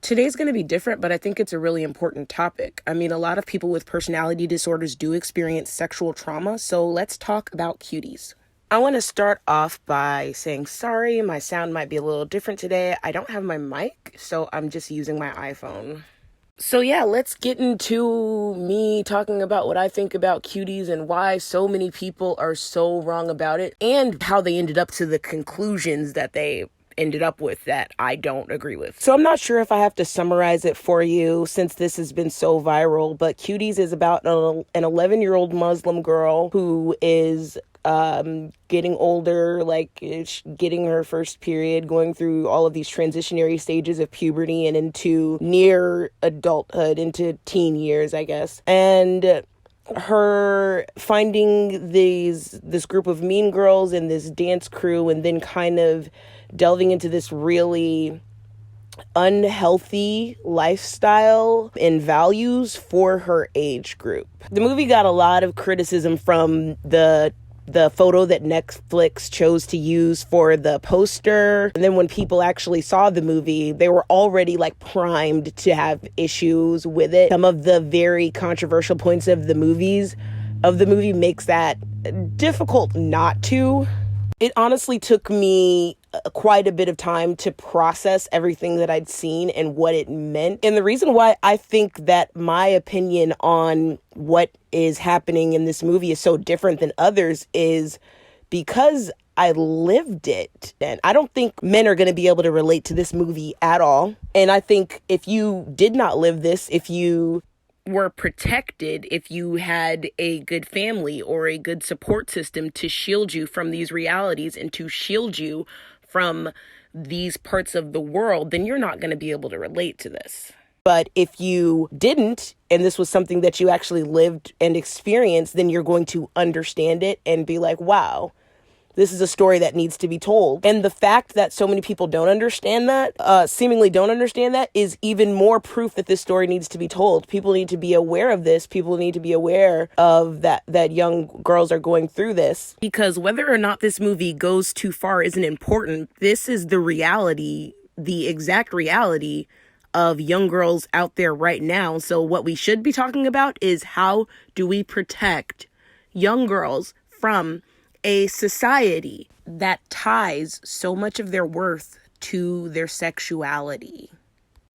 Today's going to be different, but I think it's a really important topic. I mean, a lot of people with personality disorders do experience sexual trauma, so let's talk about cuties. I want to start off by saying sorry, my sound might be a little different today. I don't have my mic, so I'm just using my iPhone. So yeah, let's get into me talking about what I think about cuties and why so many people are so wrong about it and how they ended up to the conclusions that they ended up with that I don't agree with. So I'm not sure if I have to summarize it for you since this has been so viral, but Cuties is about an 11-year-old Muslim girl who is getting older, like getting her first period, going through all of these transitionary stages of puberty and into near adulthood, into teen years, I guess. And her finding this group of mean girls and this dance crew, and then kind of delving into this really unhealthy lifestyle and values for her age group. The movie got a lot of criticism from the photo that Netflix chose to use for the poster. And then when people actually saw the movie, they were already like primed to have issues with it. Some of the very controversial points of the movie makes that difficult not to. It honestly took me quite a bit of time to process everything that I'd seen and what it meant. And the reason why I think that my opinion on what is happening in this movie is so different than others is because I lived it. And I don't think men are going to be able to relate to this movie at all. And I think if you did not live this, if you were protected, if you had a good family or a good support system to shield you from these realities and to shield you from these parts of the world, then you're not going to be able to relate to this. But if you didn't, and this was something that you actually lived and experienced, then you're going to understand it and be like, wow, this is a story that needs to be told. And the fact that so many people don't understand that, seemingly don't understand that, is even more proof that this story needs to be told. People need to be aware of this. People need to be aware of that young girls are going through this. Because whether or not this movie goes too far isn't important. This is the reality, the exact reality of young girls out there right now. So what we should be talking about is how do we protect young girls from a society that ties so much of their worth to their sexuality.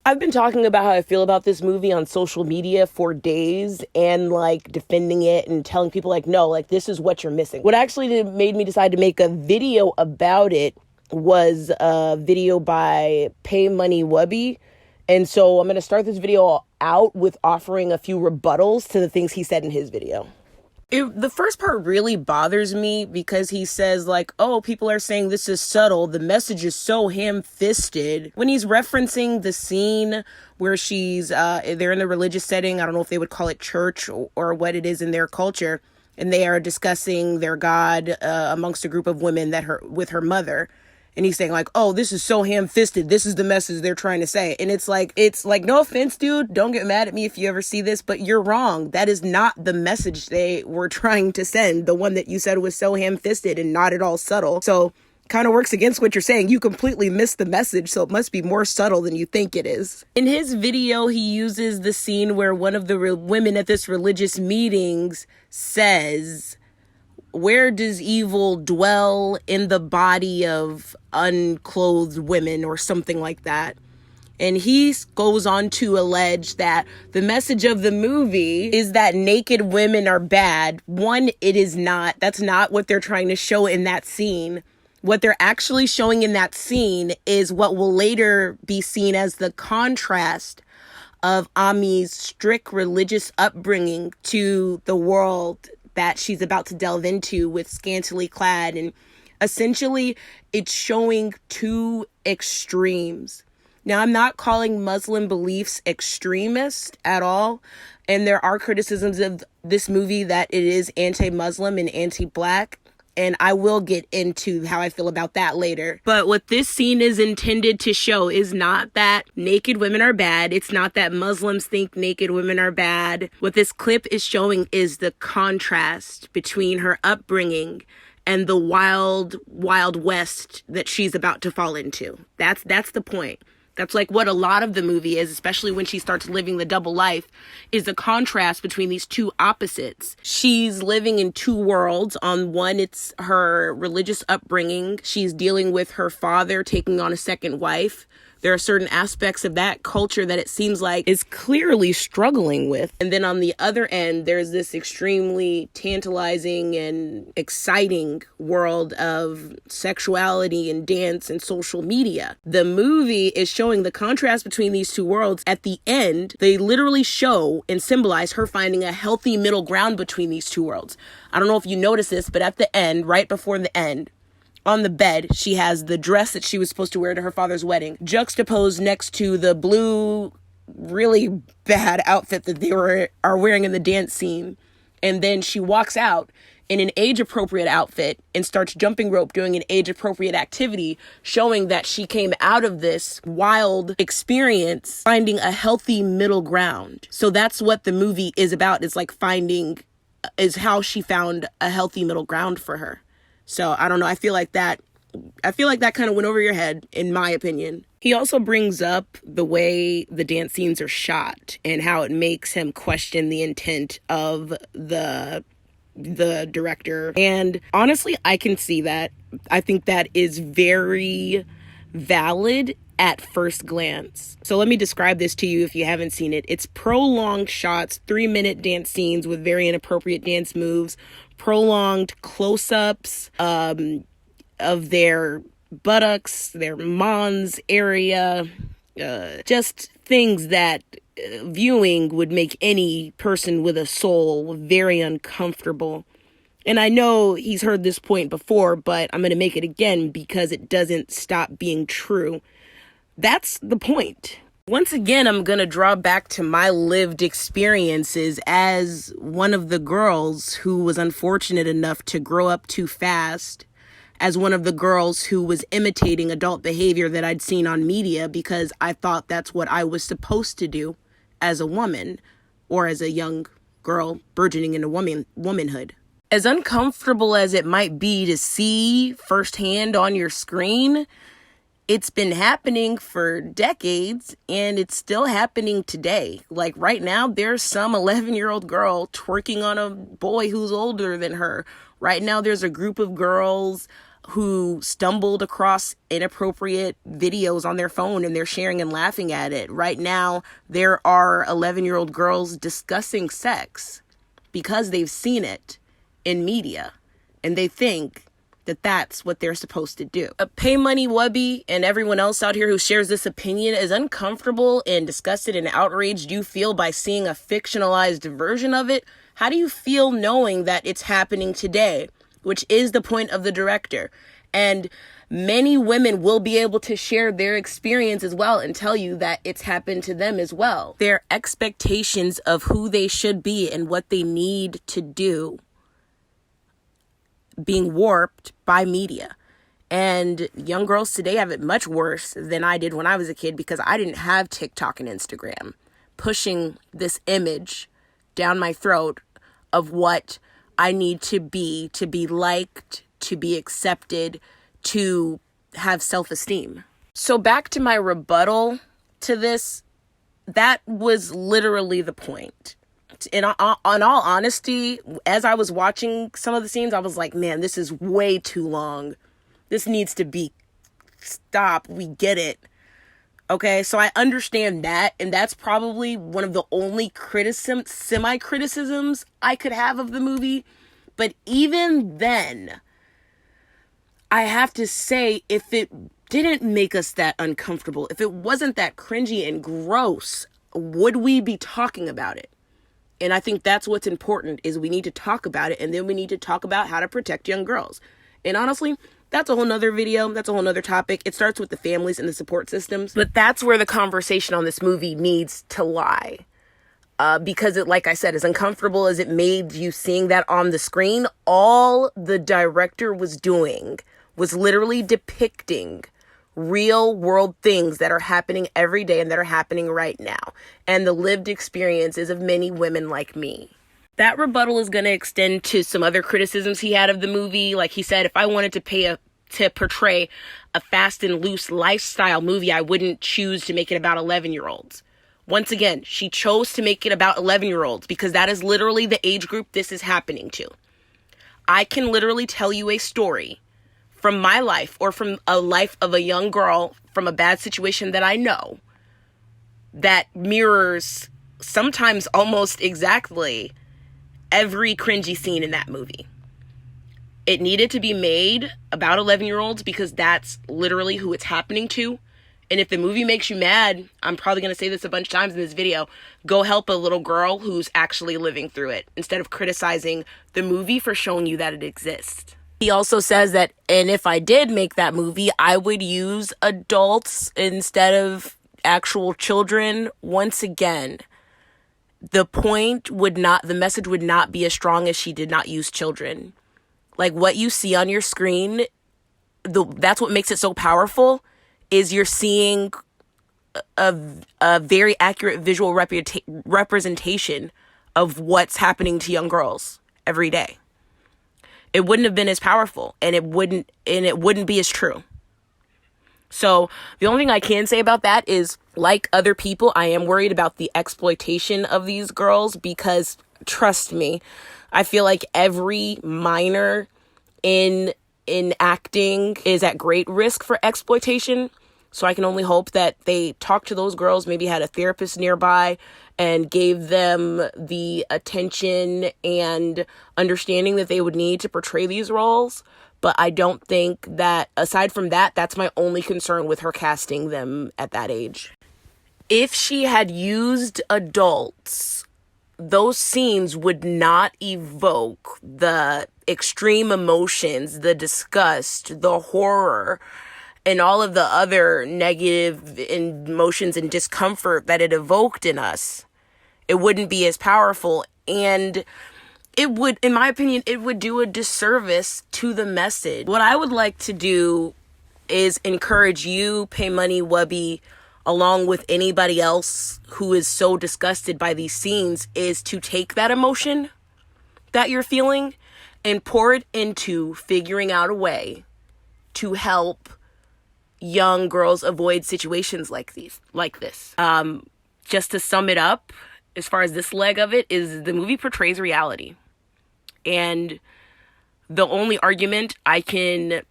I've been talking about how I feel about this movie on social media for days and like defending it and telling people like, no, like this is what you're missing. What actually made me decide to make a video about it was a video by PaymoneyWubby. And so I'm going to start this video out with offering a few rebuttals to the things he said in his video. The first part really bothers me because he says like, oh, people are saying this is subtle. The message is so ham-fisted. When he's referencing the scene where they're in the religious setting, I don't know if they would call it church or what it is in their culture, and they are discussing their God amongst a group of women with her mother. And he's saying like, oh, this is so ham-fisted. This is the message they're trying to say. And it's like, no offense, dude. Don't get mad at me if you ever see this, but you're wrong. That is not the message they were trying to send. The one that you said was so ham-fisted and not at all subtle. So kind of works against what you're saying. You completely missed the message, so it must be more subtle than you think it is. In his video, he uses the scene where one of the women at this religious meetings says, where does evil dwell in the body of unclothed women or something like that? And he goes on to allege that the message of the movie is that naked women are bad. One, it is not. That's not what they're trying to show in that scene. What they're actually showing in that scene is what will later be seen as the contrast of Ami's strict religious upbringing to the world that she's about to delve into with scantily clad. And essentially, it's showing two extremes. Now, I'm not calling Muslim beliefs extremist at all. And there are criticisms of this movie that it is anti-Muslim and anti-Black. And I will get into how I feel about that later. But what this scene is intended to show is not that naked women are bad. It's not that Muslims think naked women are bad. What this clip is showing is the contrast between her upbringing and the wild, wild west that she's about to fall into. That's the point. That's like what a lot of the movie is, especially when she starts living the double life, is the contrast between these two opposites. She's living in two worlds. On one, it's her religious upbringing. She's dealing with her father taking on a second wife. There are certain aspects of that culture that it seems like is clearly struggling with. And then on the other end, there's this extremely tantalizing and exciting world of sexuality and dance and social media. The movie is showing the contrast between these two worlds. At the end, they literally show and symbolize her finding a healthy middle ground between these two worlds. I don't know if you notice this, but at the end, right before the end, on the bed, she has the dress that she was supposed to wear to her father's wedding, juxtaposed next to the blue, really bad outfit that they are wearing in the dance scene. And then she walks out in an age-appropriate outfit and starts jumping rope, doing an age-appropriate activity, showing that she came out of this wild experience finding a healthy middle ground. So that's what the movie is about, is how she found a healthy middle ground for her. So I don't know. I feel like that kind of went over your head, in my opinion. He also brings up the way the dance scenes are shot and how it makes him question the intent of the director. And honestly, I can see that. I think that is very valid at first glance. So let me describe this to you if you haven't seen it. It's prolonged shots, 3-minute dance scenes with very inappropriate dance moves, prolonged close-ups of their buttocks, their mons area, just things that viewing would make any person with a soul very uncomfortable. And I know he's heard this point before, but I'm going to make it again because it doesn't stop being true. That's the point. Once again, I'm going to draw back to my lived experiences as one of the girls who was unfortunate enough to grow up too fast, as one of the girls who was imitating adult behavior that I'd seen on media because I thought that's what I was supposed to do as a woman or as a young girl burgeoning into womanhood. As uncomfortable as it might be to see firsthand on your screen, it's been happening for decades and it's still happening today. Like right now, there's some 11-year-old girl twerking on a boy who's older than her. Right now, there's a group of girls who stumbled across inappropriate videos on their phone and they're sharing and laughing at it. Right now, there are 11-year-old girls discussing sex because they've seen it in media and they think that that's what they're supposed to do. PaymoneyWubby and everyone else out here who shares this opinion, as uncomfortable and disgusted and outraged you feel by seeing a fictionalized version of it, how do you feel knowing that it's happening today, which is the point of the director? And many women will be able to share their experience as well and tell you that it's happened to them as well. Their expectations of who they should be and what they need to do being warped by media. And young girls today have it much worse than I did when I was a kid because I didn't have TikTok and Instagram pushing this image down my throat of what I need to be liked, to be accepted, to have self-esteem. So back to my rebuttal to this, that was literally the point. In all honesty, as I was watching some of the scenes, I was like, man, this is way too long. This needs to be stop. We get it. Okay, so I understand that, and that's probably one of the only semi-criticisms I could have of the movie. But even then, I have to say, if it didn't make us that uncomfortable, if it wasn't that cringy and gross, would we be talking about it? And I think that's what's important, is we need to talk about it, and then we need to talk about how to protect young girls. And honestly, that's a whole nother video. That's a whole nother topic. It starts with the families and the support systems. But that's where the conversation on this movie needs to lie. Because it, like I said, as uncomfortable as it made you seeing that on the screen, all the director was doing was literally depicting real world things that are happening every day and that are happening right now, and the lived experiences of many women like me. That rebuttal is going to extend to some other criticisms he had of the movie. Like he said, if I wanted to pay to portray a fast and loose lifestyle movie, I wouldn't choose to make it about 11-year-olds. Once again, she chose to make it about 11-year-olds because that is literally the age group this is happening to. I can literally tell you a story from my life or from a life of a young girl from a bad situation that I know that mirrors sometimes almost exactly every cringy scene in that movie. It needed to be made about 11-year-olds because that's literally who it's happening to. And if the movie makes you mad, I'm probably going to say this a bunch of times in this video, go help a little girl who's actually living through it instead of criticizing the movie for showing you that it exists. He also says that, and if I did make that movie, I would use adults instead of actual children. Once again, the message would not be as strong as she did not use children. Like what you see on your screen, that's what makes it so powerful, is you're seeing a very accurate visual representation of what's happening to young girls every day. It wouldn't have been as powerful, and it wouldn't be as true. So the only thing I can say about that is, like other people, I am worried about the exploitation of these girls because, trust me, I feel like every minor in acting is at great risk for exploitation. So I can only hope that they talked to those girls, maybe had a therapist nearby and gave them the attention and understanding that they would need to portray these roles. But I don't think that, aside from that, that's my only concern with her casting them at that age. If she had used adults, those scenes would not evoke the extreme emotions, the disgust, the horror, and all of the other negative emotions and discomfort that it evoked in us. It wouldn't be as powerful, and it would, in my opinion, it would do a disservice to the message. What I would like to do is encourage you, PaymoneyWubby, along with anybody else who is so disgusted by these scenes, is to take that emotion that you're feeling and pour it into figuring out a way to help young girls avoid situations like this. Just to sum it up, as far as this leg of it, is the movie portrays reality. And the only argument I can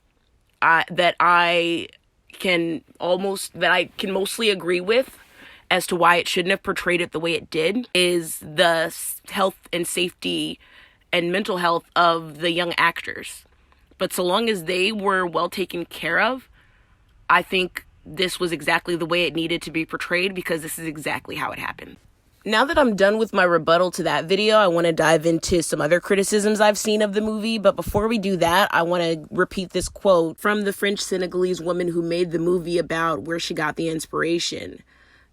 mostly agree with as to why it shouldn't have portrayed it the way it did is the health and safety and mental health of the young actors. But so long as they were well taken care of, I think this was exactly the way it needed to be portrayed, because this is exactly how it happened. Now that I'm done with my rebuttal to that video, I want to dive into some other criticisms I've seen of the movie. But before we do that, I want to repeat this quote from the French Senegalese woman who made the movie about where she got the inspiration.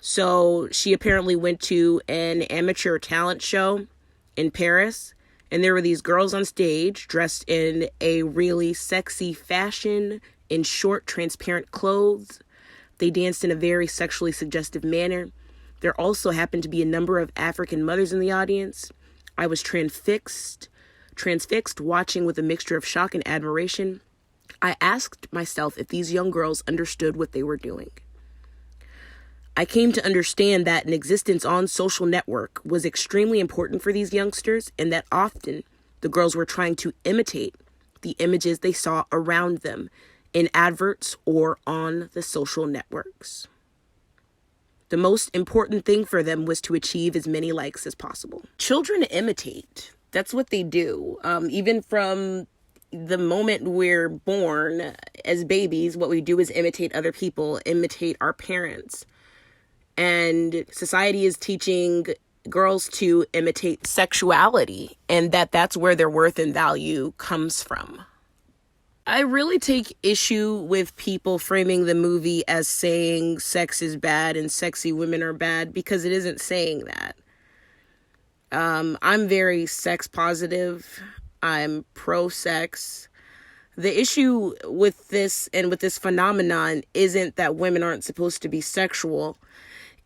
So she apparently went to an amateur talent show in Paris, and there were these girls on stage dressed in a really sexy fashion, in short, transparent clothes. They danced in a very sexually suggestive manner. There also happened to be a number of African mothers in the audience. I was transfixed watching with a mixture of shock and admiration. I asked myself if these young girls understood what they were doing. I came to understand that an existence on social network was extremely important for these youngsters, and that often the girls were trying to imitate the images they saw around them in adverts or on the social networks. The most important thing for them was to achieve as many likes as possible. Children imitate. That's what they do. Even from the moment we're born as babies, what we do is imitate other people, imitate our parents. And society is teaching girls to imitate sexuality, and that's where their worth and value comes from. I really take issue with people framing the movie as saying sex is bad and sexy women are bad, because it isn't saying that. I'm very sex positive. I'm pro-sex. The issue with this and with this phenomenon isn't that women aren't supposed to be sexual.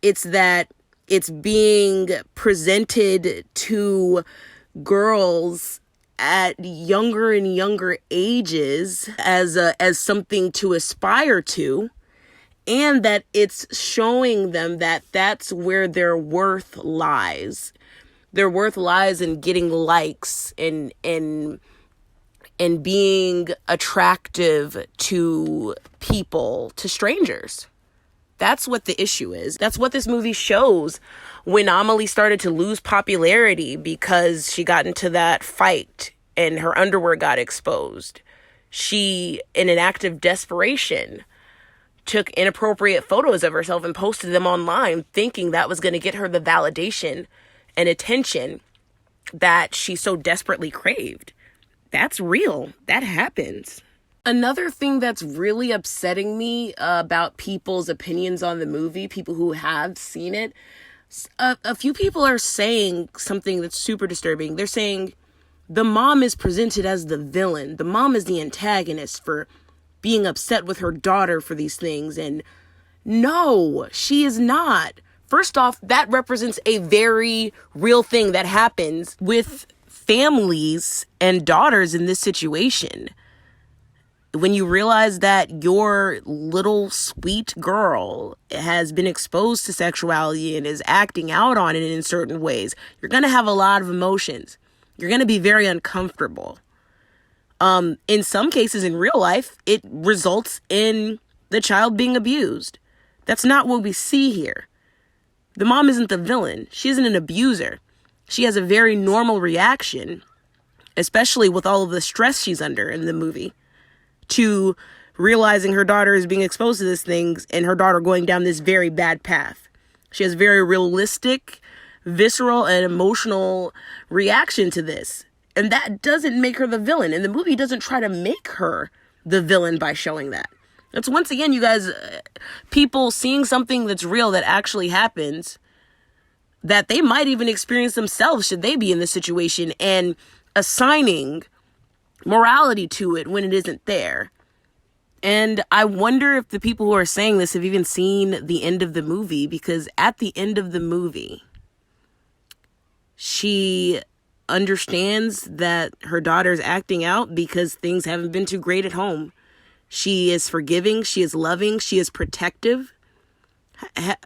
It's that it's being presented to girls at younger and younger ages as something to aspire to, and that it's showing them that that's where their worth lies. Their worth lies in getting likes and being attractive to people, to strangers. That's what the issue is. That's what this movie shows. When Amelie started to lose popularity because she got into that fight and her underwear got exposed, she, in an act of desperation, took inappropriate photos of herself and posted them online, thinking that was going to get her the validation and attention that she so desperately craved. That's real. That happens. Another thing that's really upsetting me about people's opinions on the movie, people who have seen it, a few people are saying something that's super disturbing. They're saying the mom is presented as the villain. The mom is the antagonist for being upset with her daughter for these things. And no, she is not. First off, that represents a very real thing that happens with families and daughters in this situation. When you realize that your little sweet girl has been exposed to sexuality and is acting out on it in certain ways, you're going to have a lot of emotions. You're going to be very uncomfortable. In some cases in real life, it results in the child being abused. That's not what we see here. The mom isn't the villain. She isn't an abuser. She has a very normal reaction, especially with all of the stress she's under in the movie, to realizing her daughter is being exposed to these things and her daughter going down this very bad path. She has very realistic, visceral, and emotional reaction to this. And that doesn't make her the villain. And the movie doesn't try to make her the villain by showing that. It's, once again, you guys, people seeing something that's real that actually happens, that they might even experience themselves should they be in this situation, and assigning morality to it when it isn't there. And I wonder if the people who are saying this have even seen the end of the movie, because at the end of the movie, she understands that her daughter's acting out because things haven't been too great at home. She is forgiving, she is loving, she is protective.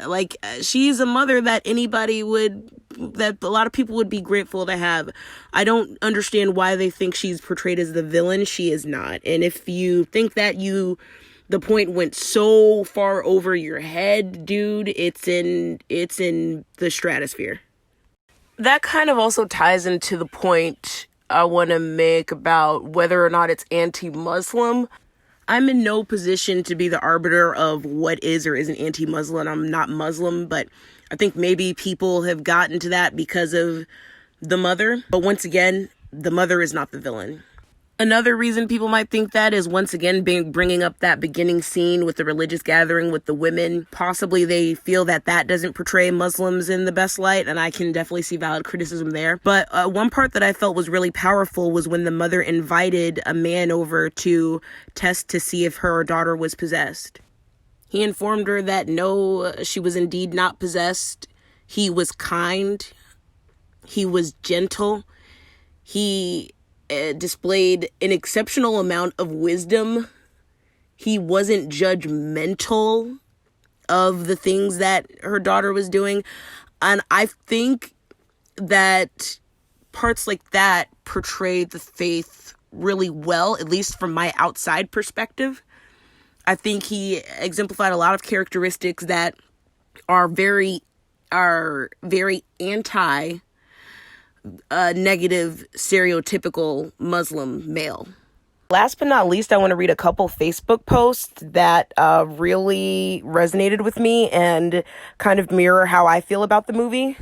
Like, she's a mother that that a lot of people would be grateful to have. I don't understand why they think she's portrayed as the villain. She is not. And if you think that the point went so far over your head, dude, it's in the stratosphere. That kind of also ties into the point I want to make about whether or not it's anti-Muslim. I'm in no position to be the arbiter of what is or isn't anti-Muslim. I'm not Muslim, but I think maybe people have gotten to that because of the mother. But once again, the mother is not the villain. Another reason people might think that is, once again, bringing up that beginning scene with the religious gathering with the women. Possibly they feel that doesn't portray Muslims in the best light, and I can definitely see valid criticism there. But one part that I felt was really powerful was when the mother invited a man over to test to see if her daughter was possessed. He informed her that no, she was indeed not possessed. He was kind. He was gentle. He displayed an exceptional amount of wisdom. He wasn't judgmental of the things that her daughter was doing. And I think that parts like that portray the faith really well, at least from my outside perspective. I think he exemplified a lot of characteristics that are very anti negative, stereotypical Muslim male. Last but not least, I want to read a couple Facebook posts that really resonated with me and kind of mirror how I feel about the movie.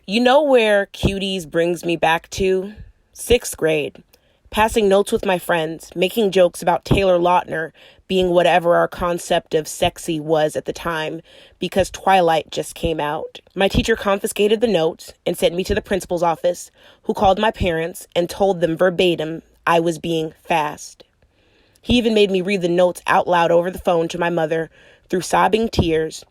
You know where Cuties brings me back to? 6th grade. Passing notes with my friends, making jokes about Taylor Lautner being whatever our concept of sexy was at the time, because Twilight just came out. My teacher confiscated the notes and sent me to the principal's office, who called my parents and told them verbatim I was being fast. He even made me read the notes out loud over the phone to my mother through sobbing tears.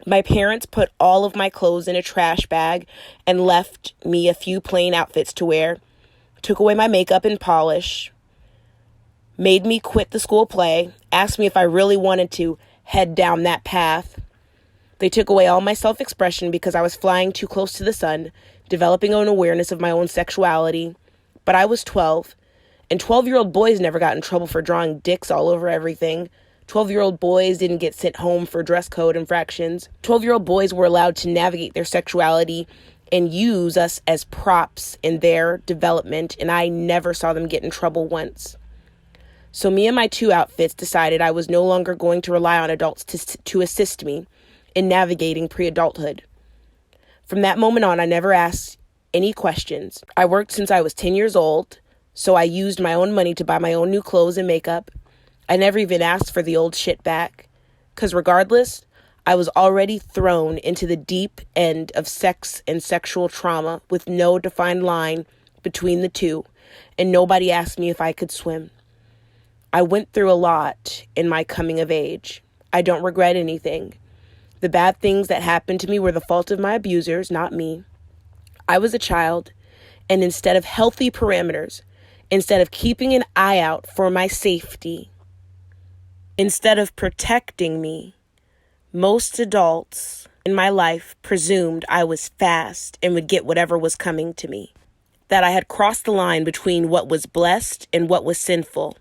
My parents put all of my clothes in a trash bag and left me a few plain outfits to wear. took away my makeup and polish, made me quit the school play, asked me if I really wanted to head down that path. They took away all my self-expression because I was flying too close to the sun, developing an awareness of my own sexuality. But I was 12, and 12-year-old boys never got in trouble for drawing dicks all over everything. 12-year-old boys didn't get sent home for dress code infractions. 12-year-old boys were allowed to navigate their sexuality and use us as props in their development, and I never saw them get in trouble once. So me and my 2 outfits decided I was no longer going to rely on adults to assist me in navigating pre-adulthood. From that moment on, I never asked any questions. I worked since I was 10 years old, so I used my own money to buy my own new clothes and makeup. I never even asked for the old shit back, because regardless, I was already thrown into the deep end of sex and sexual trauma with no defined line between the two, and nobody asked me if I could swim. I went through a lot in my coming of age. I don't regret anything. The bad things that happened to me were the fault of my abusers, not me. I was a child, and instead of healthy parameters, instead of keeping an eye out for my safety, instead of protecting me, most adults in my life presumed I was fast and would get whatever was coming to me, that I had crossed the line between what was blessed and what was sinful,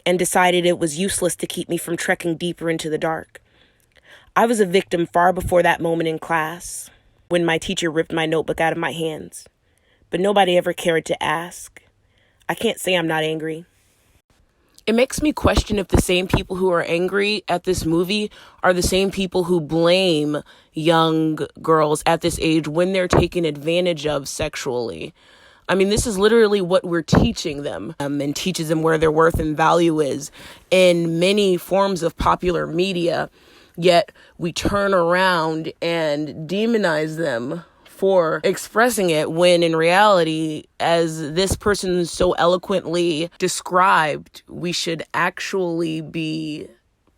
and decided it was useless to keep me from trekking deeper into the dark. I was a victim far before that moment in class, when my teacher ripped my notebook out of my hands. But nobody ever cared to ask. I can't say I'm not angry. It makes me question if the same people who are angry at this movie are the same people who blame young girls at this age when they're taken advantage of sexually. I mean, this is literally what we're teaching them, and teaches them where their worth and value is in many forms of popular media. Yet we turn around and demonize them for expressing it, when in reality, as this person so eloquently described, we should actually be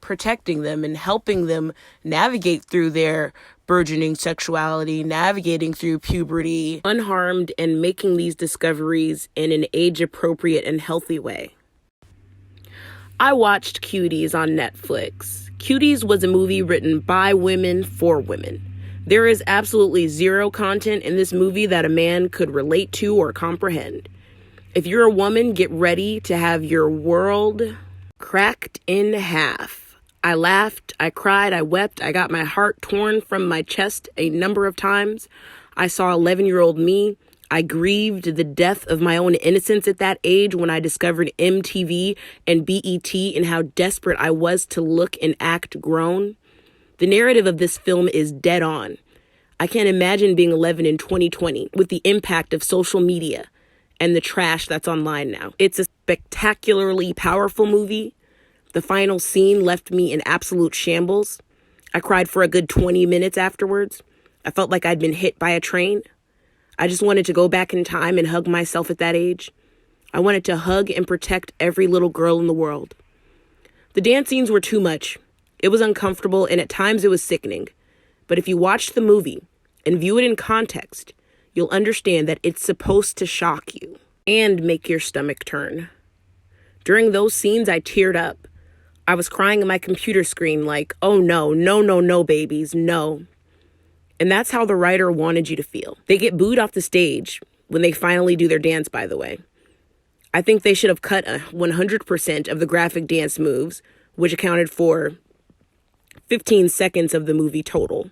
protecting them and helping them navigate through their burgeoning sexuality, navigating through puberty, unharmed, and making these discoveries in an age-appropriate and healthy way. I watched Cuties on Netflix. Cuties was a movie written by women for women. There is absolutely zero content in this movie that a man could relate to or comprehend. If you're a woman, get ready to have your world cracked in half. I laughed, I cried, I wept, I got my heart torn from my chest a number of times. I saw 11-year-old me. I grieved the death of my own innocence at that age when I discovered MTV and BET and how desperate I was to look and act grown. The narrative of this film is dead on. I can't imagine being 11 in 2020 with the impact of social media and the trash that's online now. It's a spectacularly powerful movie. The final scene left me in absolute shambles. I cried for a good 20 minutes afterwards. I felt like I'd been hit by a train. I just wanted to go back in time and hug myself at that age. I wanted to hug and protect every little girl in the world. The dance scenes were too much. It was uncomfortable, and at times it was sickening. But if you watch the movie and view it in context, you'll understand that it's supposed to shock you and make your stomach turn. During those scenes, I teared up. I was crying at my computer screen like, oh no, babies, no. And that's how the writer wanted you to feel. They get booed off the stage when they finally do their dance, by the way. I think they should have cut 100% of the graphic dance moves, which accounted for 15 seconds of the movie total.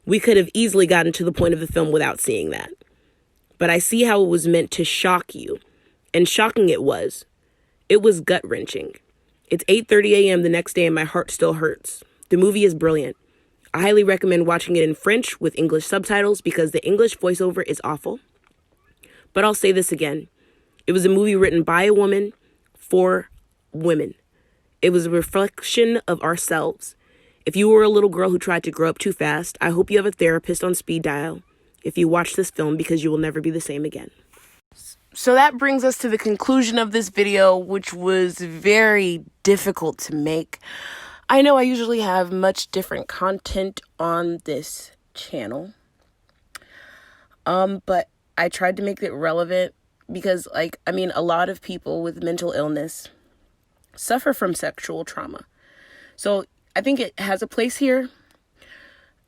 We could have easily gotten to the point of the film without seeing that. But I see how it was meant to shock you. And shocking it was. It was gut-wrenching. It's 8:30 a.m. the next day and my heart still hurts. The movie is brilliant. I highly recommend watching it in French with English subtitles because the English voiceover is awful. But I'll say this again. It was a movie written by a woman for women. It was a reflection of ourselves. If you were a little girl who tried to grow up too fast, I hope you have a therapist on speed dial if you watch this film, because you will never be the same again. So that brings us to the conclusion of this video, which was very difficult to make. I know I usually have much different content on this channel, but I tried to make it relevant because, like, I mean, a lot of people with mental illness suffer from sexual trauma. So I think it has a place here.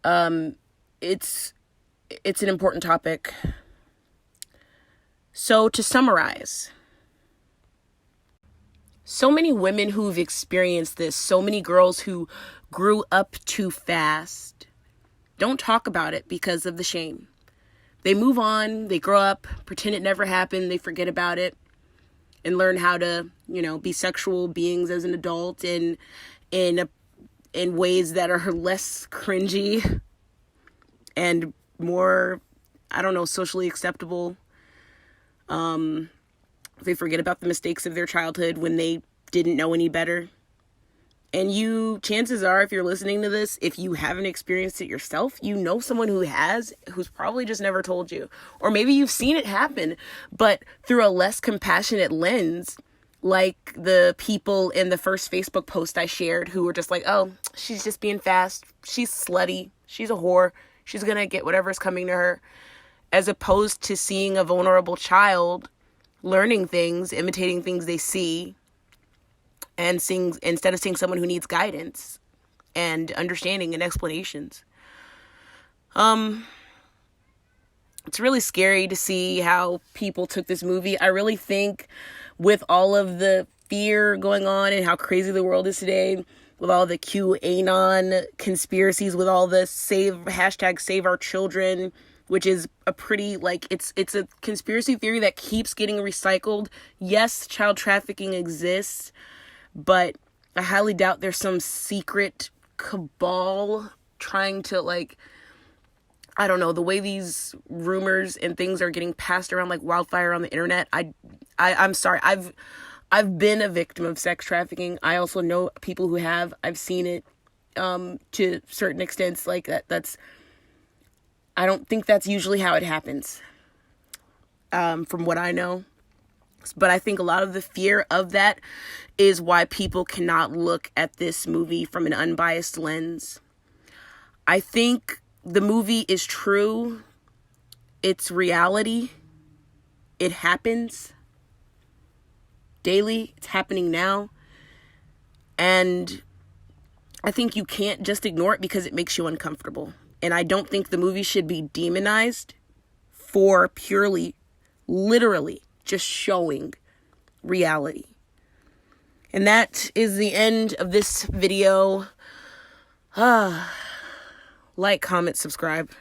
It's an important topic. So to summarize, so many women who've experienced this, so many girls who grew up too fast, don't talk about it because of the shame. They move on, they grow up, pretend it never happened, they forget about it, and learn how to, be sexual beings as an adult in ways that are less cringy and more, socially acceptable. They forget about the mistakes of their childhood when they didn't know any better. And chances are, if you're listening to this, if you haven't experienced it yourself, you know someone who has, who's probably just never told you. Or maybe you've seen it happen, but through a less compassionate lens, like the people in the first Facebook post I shared who were just like, oh, she's just being fast. She's slutty. She's a whore. She's going to get whatever's coming to her. As opposed to seeing a vulnerable child learning things, imitating things they see, and instead of seeing someone who needs guidance and understanding and explanations. It's really scary to see how people took this movie. I really think with all of the fear going on and how crazy the world is today, with all the QAnon conspiracies, with all the hashtag save our children, which is a pretty, it's a conspiracy theory that keeps getting recycled. Yes, child trafficking exists, but I highly doubt there's some secret cabal trying to, the way these rumors and things are getting passed around like wildfire on the internet. I'm sorry. I've been a victim of sex trafficking. I also know people who have. I've seen it to certain extents. I don't think that's usually how it happens, from what I know. But I think a lot of the fear of that is why people cannot look at this movie from an unbiased lens. I think the movie is true. It's reality. It happens daily. It's happening now. And I think you can't just ignore it because it makes you uncomfortable. And I don't think the movie should be demonized for purely, literally, just showing reality. And that is the end of this video. Like, comment, subscribe.